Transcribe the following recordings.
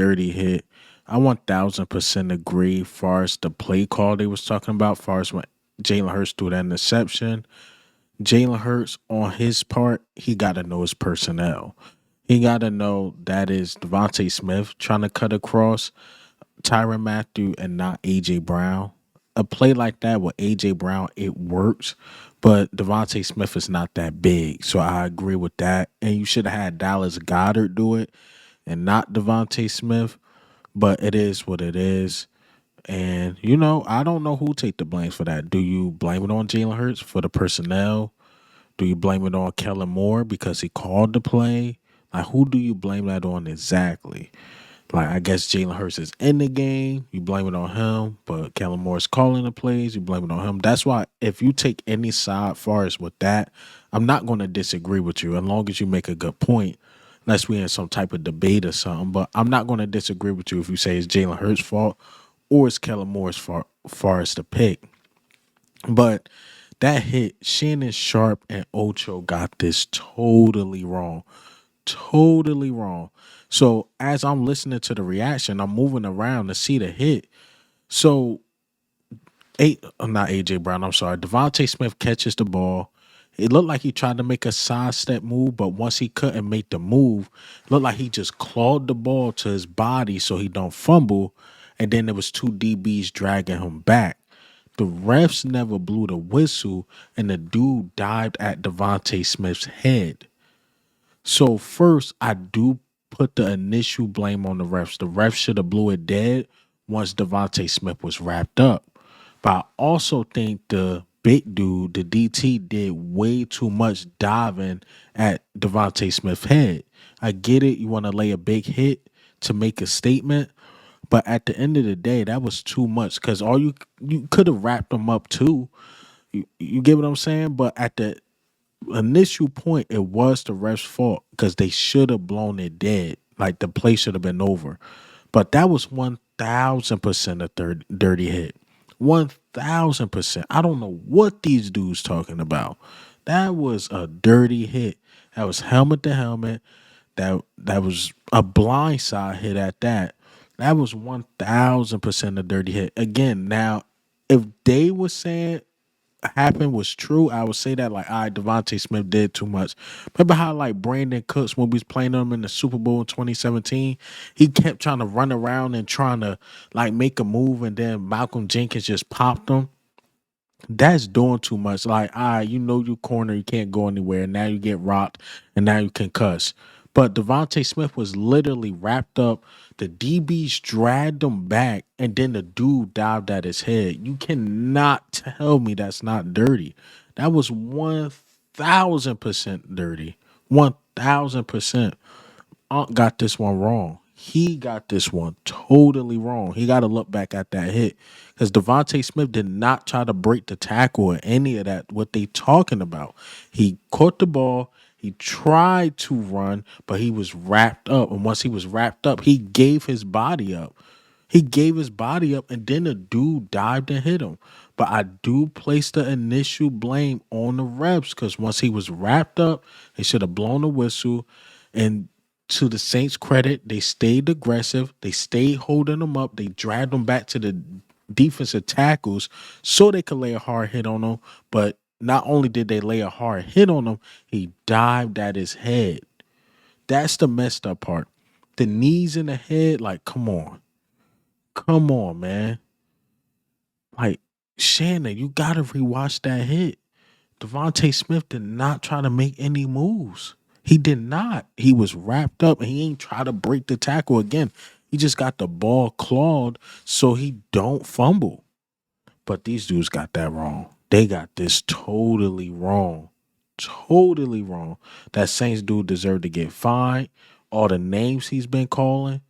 dirty hit. I 1000% agree. Far as the play call they was talking about, far as when Jalen Hurts threw that interception, Jalen Hurts on his part, he got to know his personnel. He got to know that is Devontae Smith trying to cut across Tyron Matthew and not AJ Brown. A play like that with AJ Brown, it works, but Devontae Smith is not that big. So I agree with that. And you should have had Dallas Goddard do it and not Devontae Smith. But it is what it is. And I don't know who take the blame for that. Do you blame it on Jalen Hurts for the personnel? Do you blame it on Kellen Moore because he called the play? Like, who do you blame that on exactly? Like, I guess Jalen Hurts is in the game. You blame it on him, but Kellen Moore is calling the plays. You blame it on him. That's why if you take any side far as with that, I'm not going to disagree with you as long as you make a good point, unless we in some type of debate or something. But I'm not going to disagree with you if you say it's Jalen Hurts' fault or it's Kellen Moore's fault far as the pick. But that hit, Shannon Sharpe and Ocho got this totally wrong. Totally wrong. So as I'm listening to the reaction, I'm moving around to see the hit. So not AJ Brown, I'm sorry. Devontae Smith catches the ball. It looked like he tried to make a sidestep move, but once he couldn't make the move, it looked like he just clawed the ball to his body so he don't fumble. And then there was two DBs dragging him back. The refs never blew the whistle, and the dude dived at Devontae Smith's head. So first, I do put the initial blame on the refs. The refs should have blew it dead once Devontae Smith was wrapped up. But I also think the big dude, the DT, did way too much diving at Devontae Smith's head. I get it. You want to lay a big hit to make a statement, but at the end of the day, that was too much because all you could have wrapped him up too. You get what I'm saying? But at the initial point, it was the ref's fault because they should have blown it dead. Like the play should have been over. But that was 1000% a dirty hit. 1000%. I don't know what these dudes talking about. That was a dirty hit. That was helmet to helmet. That was a blindside hit at that. That was 1000% a dirty hit. Again, now if they were saying happened was true, I would say that like, all right, Devontae Smith did too much. Remember how like Brandon Cooks when we was playing them in the Super Bowl in 2017, he kept trying to run around and trying to like make a move, and then Malcolm Jenkins just popped him. That's doing too much. Like, all right, you corner, you can't go anywhere. Now you get rocked, and now you can cuss. But Devontae Smith was literally wrapped up. The DBs dragged him back, and then the dude dived at his head. You cannot tell me that's not dirty. That was 1000% dirty. 1000%. Unc got this one wrong. He got this one totally wrong. He got to look back at that hit because Devontae Smith did not try to break the tackle or any of that. What they talking about? He caught the ball. He tried to run, but he was wrapped up. And once he was wrapped up, he gave his body up. He gave his body up, and then the dude dived and hit him. But I do place the initial blame on the refs because once he was wrapped up, they should have blown the whistle. And to the Saints' credit, they stayed aggressive. They stayed holding him up. They dragged him back to the defensive tackles so they could lay a hard hit on him. But not only did they lay a hard hit on him, he dived at his head. That's the messed up part. The knees in the head, like, come on. Come on, man. Like, Shannon, you got to rewatch that hit. Devontae Smith did not try to make any moves. He did not. He was wrapped up and he ain't try to break the tackle again. He just got the ball clawed so he don't fumble. But these dudes got that wrong. They got this totally wrong. Totally wrong. That Saints dude deserved to get fined. All the names he's being called,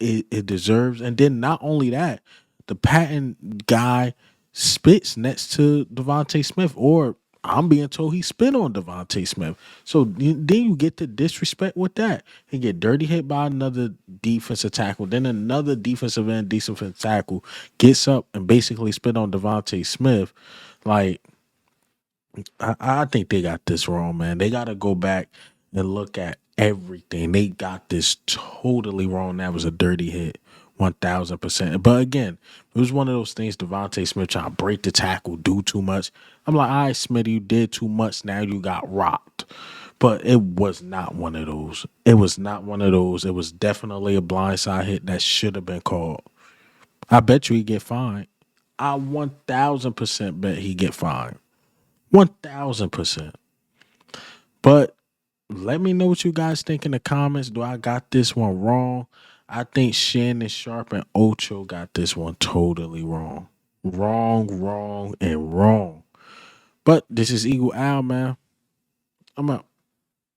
it deserves. And then not only that, the patent guy spits next to Devontae Smith, or I'm being told he spit on Devontae Smith. So then you get the disrespect with that. He get dirty hit by another defensive tackle. Then another defensive tackle gets up and basically spit on Devontae Smith. Like, I think they got this wrong, man. They got to go back and look at everything. They got this totally wrong. That was a dirty hit. 1000%. But again, it was one of those things DeVonta Smith trying to break the tackle, do too much. I'm like, all right, Smitty, you did too much. Now you got rocked. But it was not one of those. It was not one of those. It was definitely a blindside hit that should have been called. I bet you he get fined. I 1000% bet he get fined. 1000%. But let me know what you guys think in the comments. Do I got this one wrong? I think Shannon Sharpe and Ocho got this one totally wrong. Wrong, wrong, and wrong. But this is Eagle Owl, man. I'm out.